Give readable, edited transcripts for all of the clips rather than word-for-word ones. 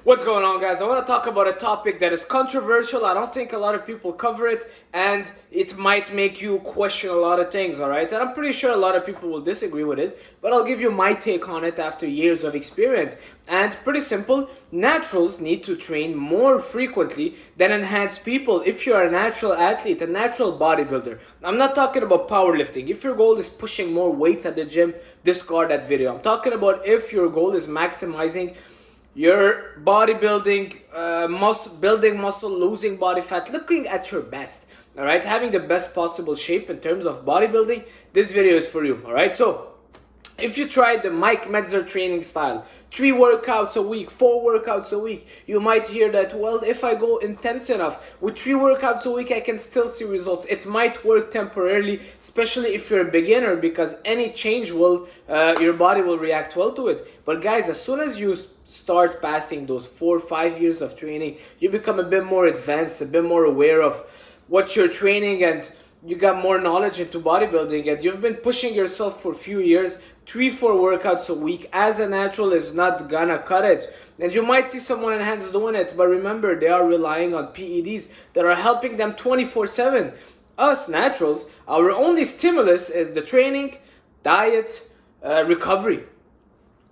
What's going on, guys? I want to talk about a topic that is controversial. I don't think a lot of people cover it, and it might make you question a lot of things, alright? And I'm pretty sure a lot of people will disagree with it, but I'll give you my take on it after years of experience. And pretty simple, naturals need to train more frequently than enhanced people if you're a natural athlete, a natural bodybuilder. I'm not talking about powerlifting. If your goal is pushing more weights at the gym, discard that video. I'm talking about if your goal is maximizing your bodybuilding, building muscle, losing body fat, looking at your best, all right, having the best possible shape in terms of bodybuilding. This video is for you, all right? So if you tried the Mike Metzer training style, 3 workouts a week, 4 workouts a week, you might hear that, well, if I go intense enough with 3 workouts a week, I can still see results. It might work temporarily, especially if you're a beginner, because any change will, your body will react well to it. But guys, as soon as you start passing those 4 or 5 years of training, you become a bit more advanced, a bit more aware of what you're training, and you got more knowledge into bodybuilding, and you've been pushing yourself for a few years. 3-4 workouts a week as a natural is not gonna cut it. And you might see someone enhanced doing it, but remember, they are relying on PEDs that are helping them 24/7. Us naturals, our only stimulus is the training, diet, recovery.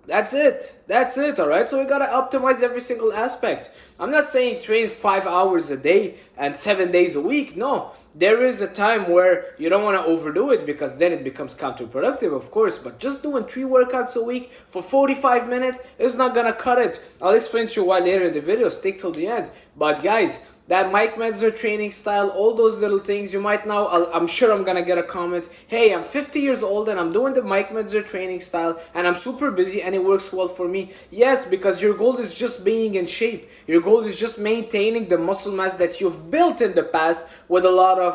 That's it, alright? So we gotta optimize every single aspect. I'm not saying train 5 hours a day and 7 days a week. No, there is a time where you don't want to overdo it, because then it becomes counterproductive, of course. But just doing 3 workouts a week for 45 minutes is not gonna cut it. I'll explain to you why later in the video. Stick till the end. But guys, that Mike Metzer training style, all those little things, you might now, I'm sure I'm gonna get a comment, hey, I'm 50 years old and I'm doing the Mike Metzer training style and I'm super busy and it works well for me. Yes, because your goal is just being in shape. Your goal is just maintaining the muscle mass that you've built in the past with a lot of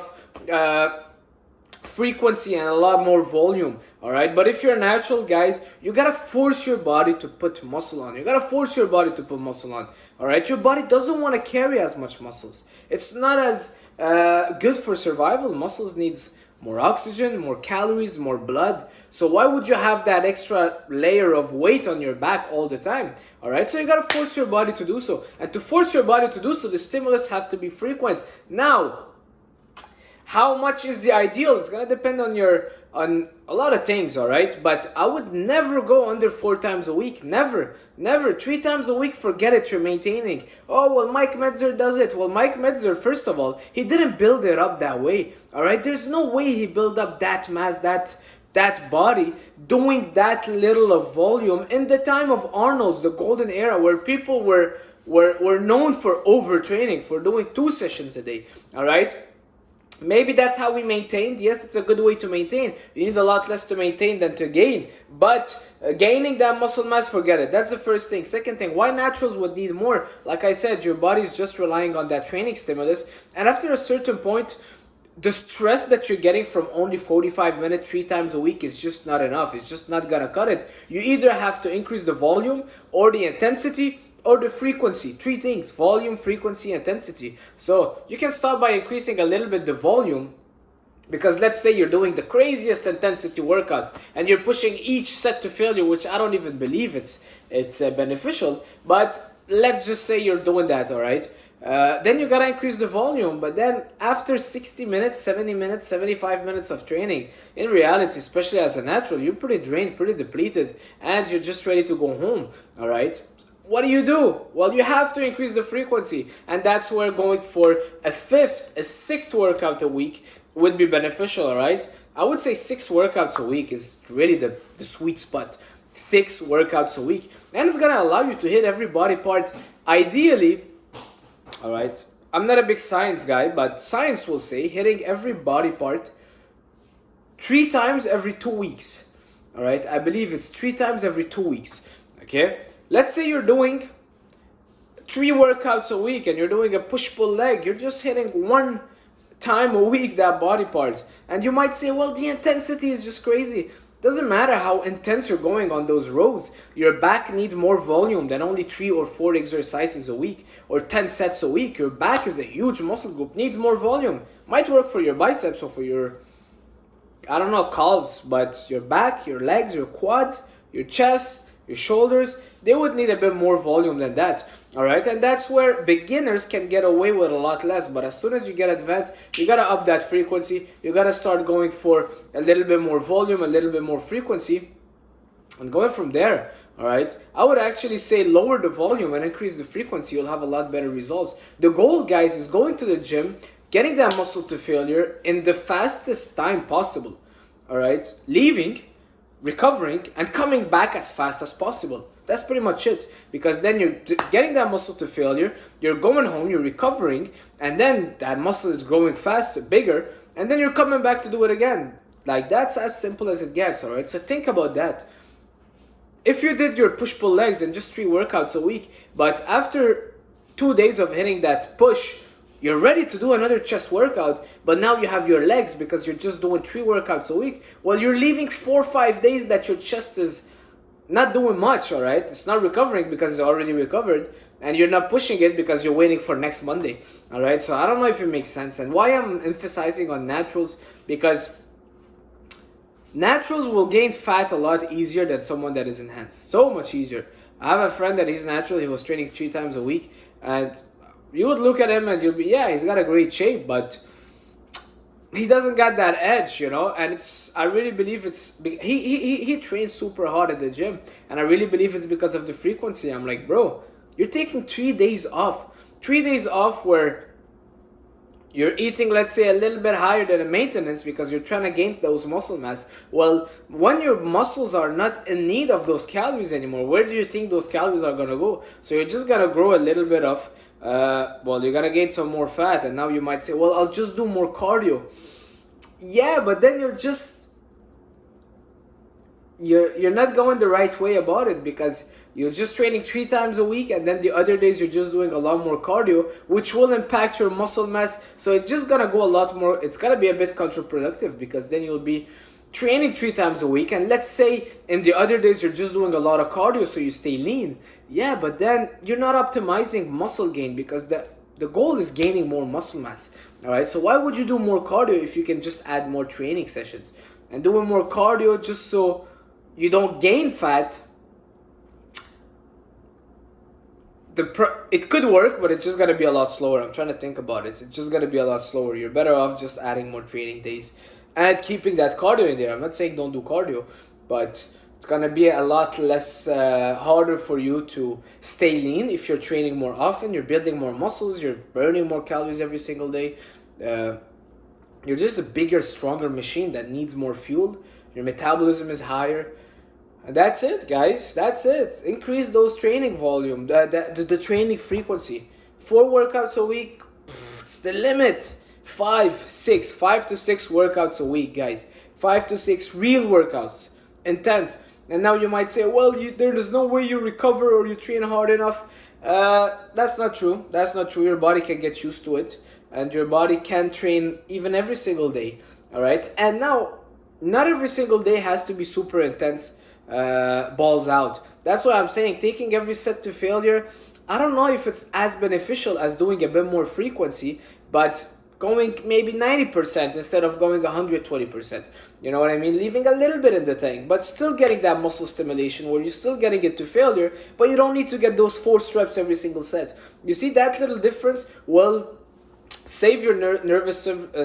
frequency and a lot more volume, all right? But if you're natural, guys, you gotta force your body to put muscle on. You gotta force your body to put muscle on, all right? Your body doesn't want to carry as much muscles. It's not as good for survival. Muscles needs more oxygen, more calories, more blood. So why would you have that extra layer of weight on your back all the time? All right, so you gotta force your body to do so. And to force your body to do so, the stimulus have to be frequent. Now, how much is the ideal? It's gonna depend on a lot of things, all right? But I would never go under 4 times a week. Never. 3 times a week, forget it, you're maintaining. Oh, well, Mike Metzer does it. Well, Mike Metzer, first of all, he didn't build it up that way, all right? There's no way he built up that mass, that body, doing that little of volume in the time of Arnold's, the golden era, where people were known for overtraining, for doing 2 sessions a day, all right? Maybe that's how we maintained. Yes, it's a good way to maintain. You need a lot less to maintain than to gain. But gaining that muscle mass, forget it. That's the first thing. Second thing, why naturals would need more? Like I said, your body is just relying on that training stimulus. And after a certain point, the stress that you're getting from only 45 minutes 3 times a week is just not enough. It's just not gonna cut it. You either have to increase the volume or the intensity or the frequency. 3 things: volume, frequency, intensity. So you can start by increasing a little bit the volume, because let's say you're doing the craziest intensity workouts and you're pushing each set to failure, which I don't even believe it's beneficial, but let's just say you're doing that, all right? Then you gotta increase the volume. But then after 60 minutes, 70 minutes, 75 minutes of training, in reality, especially as a natural, you're pretty drained, pretty depleted, and you're just ready to go home, all right? What do? Well, you have to increase the frequency, and that's where going for a 6th workout a week would be beneficial, all right? I would say 6 workouts a week is really the sweet spot. 6 workouts a week. And it's gonna allow you to hit every body part ideally, all right? I'm not a big science guy, but science will say hitting every body part 3 times every 2 weeks, all right? I believe it's 3 times every 2 weeks, okay? Let's say you're doing 3 workouts a week and you're doing a push-pull leg. You're just hitting 1 time a week that body part. And you might say, well, the intensity is just crazy. Doesn't matter how intense you're going on those rows. Your back needs more volume than only 3 or 4 exercises a week or 10 sets a week. Your back is a huge muscle group, needs more volume. Might work for your biceps or for your, I don't know, calves, but your back, your legs, your quads, your chest, your shoulders, they would need a bit more volume than that. All right, and that's where beginners can get away with a lot less. But as soon as you get advanced, you gotta up that frequency. You gotta start going for a little bit more volume, a little bit more frequency, and going from there. All right, I would actually say lower the volume and increase the frequency. You'll have a lot better results. The goal, guys, is going to the gym, getting that muscle to failure in the fastest time possible. All right, leaving, recovering, and coming back as fast as possible. That's pretty much it, because then you're getting that muscle to failure, you're going home, you're recovering, and then that muscle is growing faster, bigger, and then you're coming back to do it again. Like, that's as simple as it gets. All right, so think about that. If you did your push-pull legs and just 3 workouts a week, but after 2 days of hitting that push, you're ready to do another chest workout, but now you have your legs because you're just doing 3 workouts a week, well, you're leaving 4 or 5 days that your chest is not doing much. All right, it's not recovering because it's already recovered, and you're not pushing it because you're waiting for next Monday. All right, so I don't know if it makes sense. And why I'm emphasizing on naturals, because naturals will gain fat a lot easier than someone that is enhanced. So much easier. I have a friend that he's natural. He was training 3 times a week, and you would look at him and you'll be, yeah, he's got a great shape, but he doesn't got that edge, you know. And I really believe he trains super hard at the gym, and I really believe it's because of the frequency. I'm like, bro, you're taking 3 days off. 3 days off where you're eating, let's say, a little bit higher than a maintenance because you're trying to gain those muscle mass. Well, when your muscles are not in need of those calories anymore, where do you think those calories are going to go? So you're just going to grow a little bit of, well, you're going to gain some more fat. And now you might say, well, I'll just do more cardio. Yeah, but then you're not going the right way about it, because you're just training 3 times a week, and then the other days you're just doing a lot more cardio, which will impact your muscle mass. So it's just gonna go a lot more. It's gonna be a bit counterproductive, because then you'll be training 3 times a week, and let's say in the other days you're just doing a lot of cardio so you stay lean. Yeah, but then you're not optimizing muscle gain, because the goal is gaining more muscle mass. All right, so why would you do more cardio if you can just add more training sessions? And doing more cardio just so you don't gain fat, it could work, but it's just gonna be a lot slower. I'm trying to think about it. It's just gonna be a lot slower. You're better off just adding more training days and keeping that cardio in there. I'm not saying don't do cardio, but it's gonna be a lot less harder for you to stay lean if you're training more often. You're building more muscles. You're burning more calories every single day. You're just a bigger, stronger machine that needs more fuel. Your metabolism is higher. And that's it, guys. That's it. Increase those training volume, the training frequency. 4 workouts a week, it's the limit. 5 to 6 workouts a week, guys. 5 to 6 real workouts, intense. And now you might say, well, there's no way you recover or you train hard enough. That's not true. That's not true. Your body can get used to it, and your body can train even every single day. All right. And now, not every single day has to be super intense. Balls out. That's why I'm saying taking every set to failure, I don't know if it's as beneficial as doing a bit more frequency, but going maybe 90% instead of going 120%. You know what I mean? Leaving a little bit in the tank, but still getting that muscle stimulation where you're still getting it to failure, but you don't need to get those 4 reps every single set. You see that little difference? Well, save your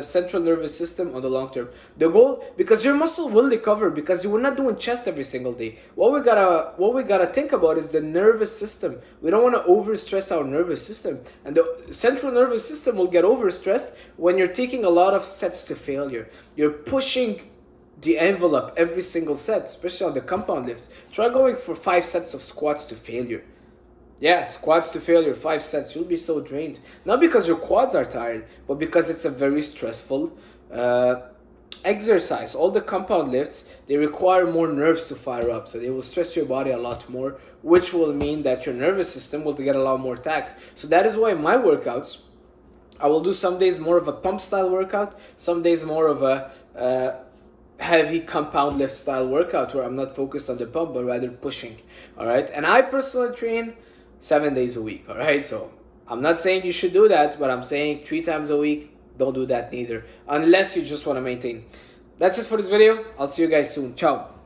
central nervous system on the long term. The goal, because your muscle will recover, because you were not doing chest every single day. What we gotta think about is the nervous system. We don't want to overstress our nervous system, and the central nervous system will get overstressed when you're taking a lot of sets to failure. You're pushing the envelope every single set, especially on the compound lifts. Try going for 5 sets of squats to failure. Yeah, squats to failure, 5 sets. You'll be so drained. Not because your quads are tired, but because it's a very stressful exercise. All the compound lifts, they require more nerves to fire up. So they will stress your body a lot more, which will mean that your nervous system will get a lot more taxed. So that is why in my workouts, I will do some days more of a pump style workout, some days more of a heavy compound lift style workout where I'm not focused on the pump, but rather pushing. All right. And I personally train 7 days a week. All right, so I'm not saying you should do that, but I'm saying 3 times a week, don't do that neither, unless you just want to maintain. That's it for this video. I'll see you guys soon. Ciao.